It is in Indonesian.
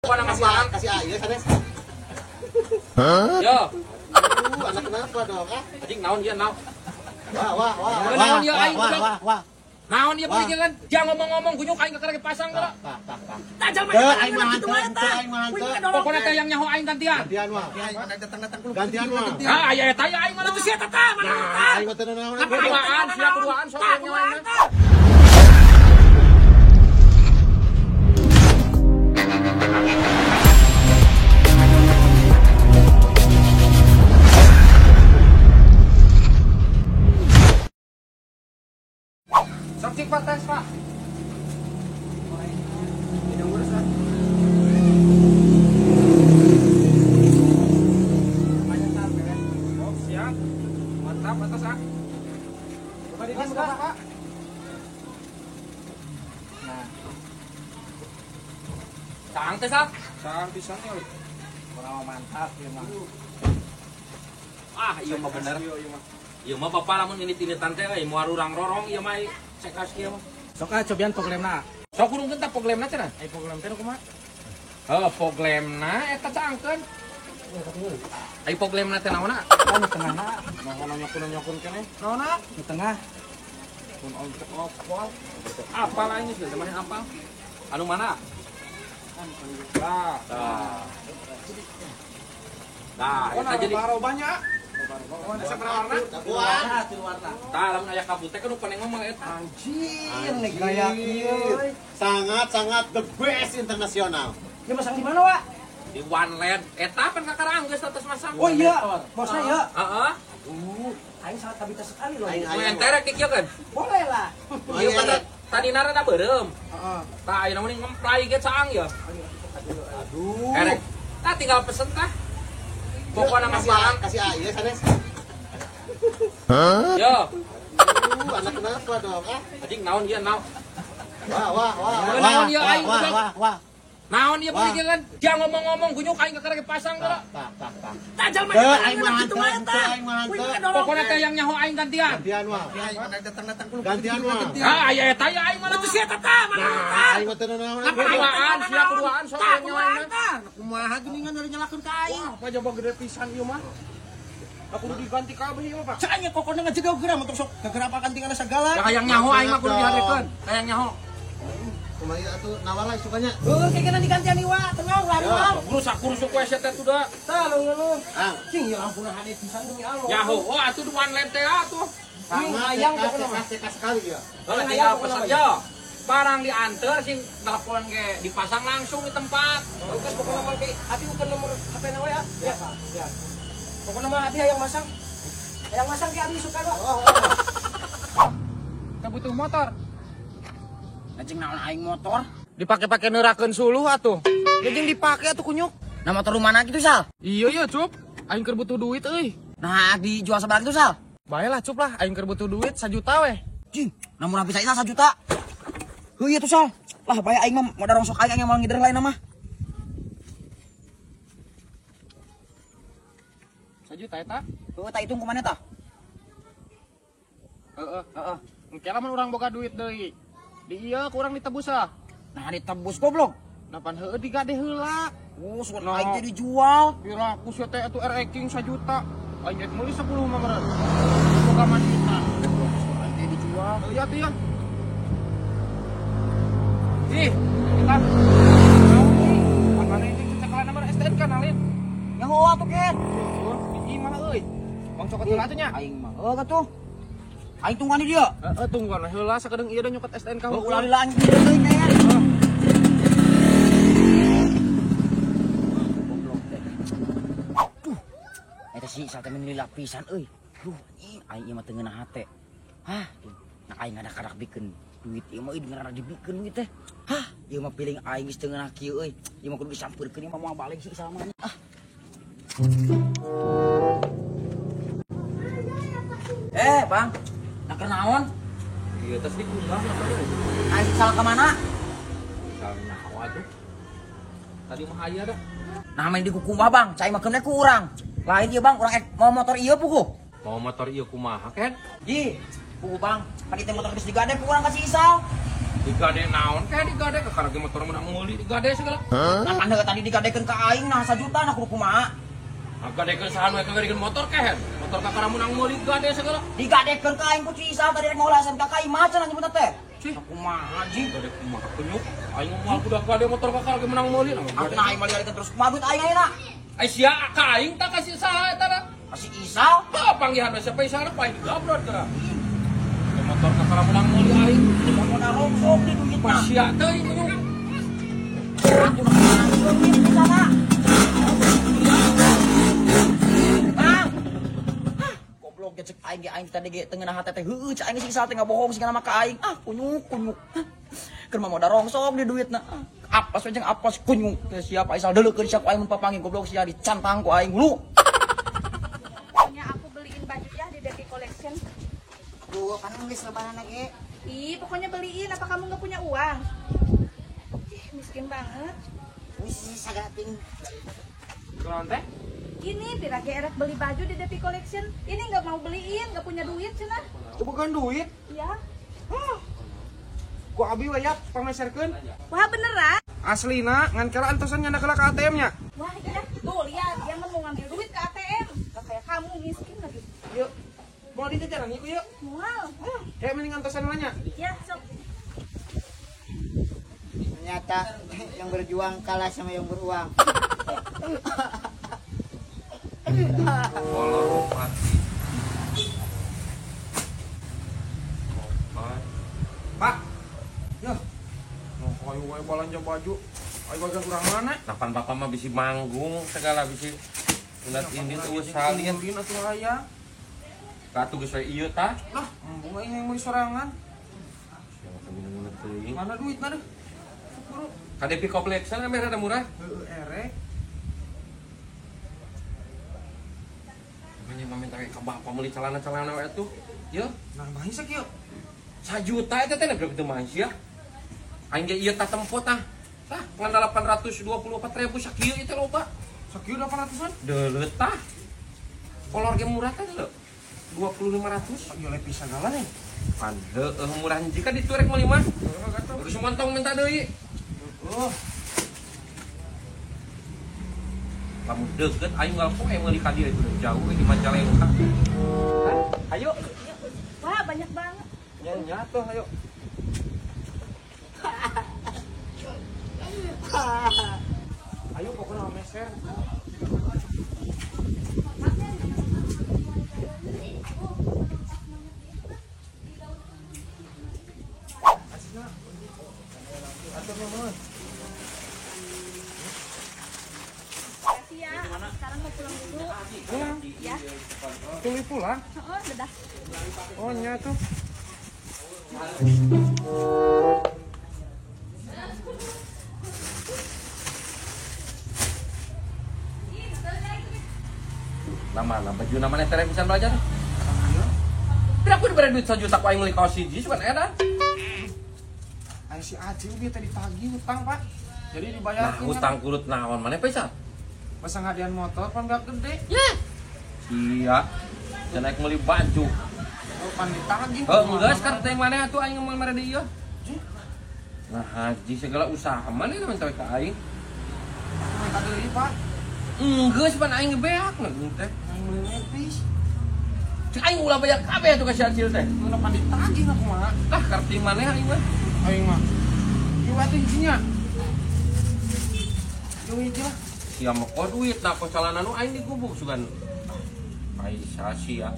Kasih aja sanes. Yo. Anak kenapa dong? Anjing naon dia naon. Wah. Naon dia aing. Wah. Naon dia beuki kan? Dia ngomong-ngomong gunyuk aing kekerek pasang geura. Tajam aing mah hanteu. Pokona teh yang nyaho aing gantian. Gantian mah. Gantian mah. Ah, aya eta ya aing mah teu sia tata. Aing mah teu naon. Kuduaan, sia kuduaan sok nyaho aing. Cek Pak tes Pak. Tidak urus Pak. Banyak sampai kan? Oh siap. Mantap atas Pak. Coba digas Pak. Nah. Sang tes Pak. Sang pisan ya. Kurang mantap ya mah. Ah, iya mah bener. Iya mah bapak lamun ini-ini tante euy moal urang rorong ieu mah sekas kieu mah. Sok cobaan problemna. Sok urung teh problemna cenah. Ai problem teh kumaha? Heuh, problemna eta caangkeun. Ai problemna teh naonna? Anu tengahna. Naon nyokun keneh? Naonna? Di tengah. Pun untuk opal. Apal aing geus teh mana apal? Anu mana? Nah, eta jadi banyak. Asa warna? Tah lamun aya kabut teh kudu peneng ngomong eta. Anjir, gaya kieu. Sangat the best internasional. Ya masang di mana, Wak? Di One Land. Eta pan kakarang geus status masang. Oh iya, bosnya ya. Heeh. Aing sangat kabita sekali loh. Aing entere ki kieu kan. Boleh lah. Ieu kan tadina rada beureum. Heeh. Tah ayeuna mending ngemplay ge caang ya. Aduh. Erek. Tah tinggal pesen tah. Pokoknya kasih aja sanes. Yo. Anak kenapa dong? Anjing naon dia naon. Wah. Naon dia aing. Wah. Naon dia beuki kan? Dia ngomong-ngomong gunyuk aing kekerek pasang geura. Tajam aing mah hanteu. Pokona teh yang nyaho aing gantian. Gantian mah. Gantian mah. Ah, aya eta ya aing mah teu sia tata. Aing mah teu naon. Kuduaan, sia kuduaan sok nyaho aing. Kumaha geuningan dari nyalakeun ka aing. Apa coba gede pisan ieu mah? Aku udah diganti kabeh ieu mah, Pak. Saanya kokona ngajegau geura untuk sok gegerapakan kantingan sagala. Ya yang nyaho aing mah kudu dihadekeun. Yang nyaho. Kumaha atuh nawala sukanya. Heuh, kayakna digantian ieu Wak, tenang lari Wak. Kurusuk we sia teh tuh. Tah lu. Ah, Cing ya ampun hade pisan demi Allah. Nyaho, oh atuh One Land teh atuh. ayang kasih sekali ya. Tinggal pesen aja. Barang diantar sing telepon ge dipasang langsung di tempat. Oke, pokoknya mah kayak hati bukan nomor HP na we ya. Ya. Pokoknya mah hati yang masang. Yang masang ki abi suka kok. Kita butuh motor. Anjing naon aing motor? Dipake-pake neurakeun suluh atuh. Jeung dipake atuh kunyuk. Nah motor rumah gitu Sal? Iya cup. Aing keur butuh duit euy. Nah dijual sebelah gitu Sal? Baelah cup lah, aing keur butuh duit 1 juta weh. Cing, namun habis aing 1 juta. Heuh ieu tuh Sal. Lah bae aing mah modal rongsok aing yang mau ngider lain mah. 1 juta eta? Heuh tah hitung kumaha tah? Heeh. Engke lamun urang boga duit deui. Di ieu kurang ditebus ah. Nah ditebus goblok. Napan heueuh digade heula. Suka aing teh dijual. Pira ku sia teh atuh RX King 1 juta. Aing rek meuli 10 mah meureun. Boga manita. Aing teh dijual. Iya tuh ya. Ih, kan. Makanya ini cekalan nomor STNK nalin. Yang hoa tuh Ken. Ih, mana euy? Bang cokot heula atuh nya. Aing mah. Atuh. Aing tungguan di dia. Tungguan heula sakedeung ieu da nyokot STNK. Ulah lila anjing deui Ken. Goblok teh. Eta si sate men lila pisan euy. Duh, aing ieu mah teu ngeunah hate. Hah, nah aing ada karak bikeun duit ieu mah dengan dibikeun duit teh. Hah, ieu mah piling aing geus teu ngeunah kieu euy. Ieu mah kudu disampeurkeun ieu mah moal balik sih sama. Bang. Nak naon? Ieu teh dikumbang Aing salah ke mana? misalnya hawa tuh. Tadi mah aya dah. Nah, main di kukumbah Bang, cai makeunna ku urang. Lain ieu Bang, urang mau motor ieu puguh. Mau motor ieu kumaha, Ken? Ji, puguh Bang, padi teh motor geus digade ku urang ka si Isal. Digade naon kayak digade ke karena motor menang meuli digade segala. Nah anda tadi digadekeun ka aing nah 1 juta nah kudu kumaha? Gadekeun saha nu kawirikeun motor kehen. Motor ka karena menang meuli digade segala. Digadekeun ka aing ku Cisa tadi rek ngolasan ka kai macan nyebutna teh. Cih, Kumaha ji? gade kumaha penyuk. Aing moal budak gade motor ka karena menang meuli. Aku nah aing balik terus kumaha duit aing ayeuna? Ai sia ka aing tak kasih saha eta da. Kasih Isa? Panggihan siapa isana paling gabrot geura. Motor ka karena menang meuli aing. Mau narongsok di duit mah. Sia teuing penyuk. Aku nak narongsok di sana. Goblok ge cek aing tadi ge teu ngeunah hate teh heueuh cek aing Cisa teh ngabohong sing nama ka aing. Kunyuk. Keur mah modal rongsok di duitna. Apes we jeung apes kunyuk. Siapa Isal deuleukeun sia ku aing mun papanggih goblok sia dicantang ku aing hulu. Pokoknya aku beliin baju ya di Devi Collection. Aduh, kan geus lebaran lagi. Ih, pokoknya beliin. Apa kamu nggak punya uang? Ih, miskin banget. Wis sagating. Kunaon teh? Ini Pira gerek beli baju di Devi Collection. Ini nggak mau beliin, nggak punya duit cenah. Itu bukan duit. Ya. Ku abi we ya pameserkeun. Wah, beneran? Aslina ngan kala antosan nyana ke ATM nya. Wah, iya. Tuh, lihat. Dia mau ngambil duit ke ATM. Gak kayak kamu, miskin lagi. Yuk. Mau dijajaran iku yuk. Mual. Kayak mending antosan nanya. Ya, sok. Ternyata yang berjuang kalah sama yang beruang. Kolor mati. Pak. Yo. Mau kayu wae balanja baju. Ayo bagian urang mana? Napan bapak mah bisi manggung segala bisi ulat ini tuh salin Mungkin atuh aya. katu geus we ieu tah. Lah, embung aing yang mau sorangan. Siapa minum teuing. Mana duit mana? Buru. Kade pick up collection ame rada murah. Heueuh erek. Makanya meminta ka bapak meuli celana-celana we atuh. Yeuh, Nah, mah sak yuk. 1 juta eta teh nepi teu mah sia. Aing ge ieu tah tempo tah. Tah, ngan 824.000 sakieu itu loba. Sakieu 800-an. Deuleut tah. Kolor ge murah tah lho. 2.500. Ayo lepi sagala nih. Pan heueuh murah jika diturek meuli mah. Heeh, gatuh. Geus montong minta deui. Oh, Kamu deket aing gal poe meuli ka dieu itu jauh di Majalengka. ayo. Wah, banyak banget. Nya tuh ayo. Ayo pokoknya meser. Asisna. Atur nuhun. Makasih ya. Aku sekarang mau pulang dulu. Pulang. Ya. Tuli pulang. Oh, dadah. Oh nya tuh. Nama baju namanya teh bisa belajar. Tapi aku diberi duit 1 juta ku aing meuli kaos hiji sugan edan. Ayo si Acil dia tadi pagi hutang pak. Jadi Nah, dibayarkeun. utang kulut naon maneh pesa? Masa ngadian motor pan gak gede. Iya. Dan naik meuli baju. Oh pan ditagih. Enggak sekarang teh maneh atuh aing ngomong mere di ieu. Nah, haji segala usaha maneh minta ka aing. Minta deui pak. Enggak sih pan aing ngebeak ngeung teh. Yang beli nepis. Cek aing ulah bayar kabeh atuh ka si Acil teh. Udah pan ditagih aku mah. Tah karting maneh aing mah. Aing mah. Yuk atuh hijinya. Yuk hiji lah. Sia mah duit nah ko calana nu aing digubuk sugan. Ai sia.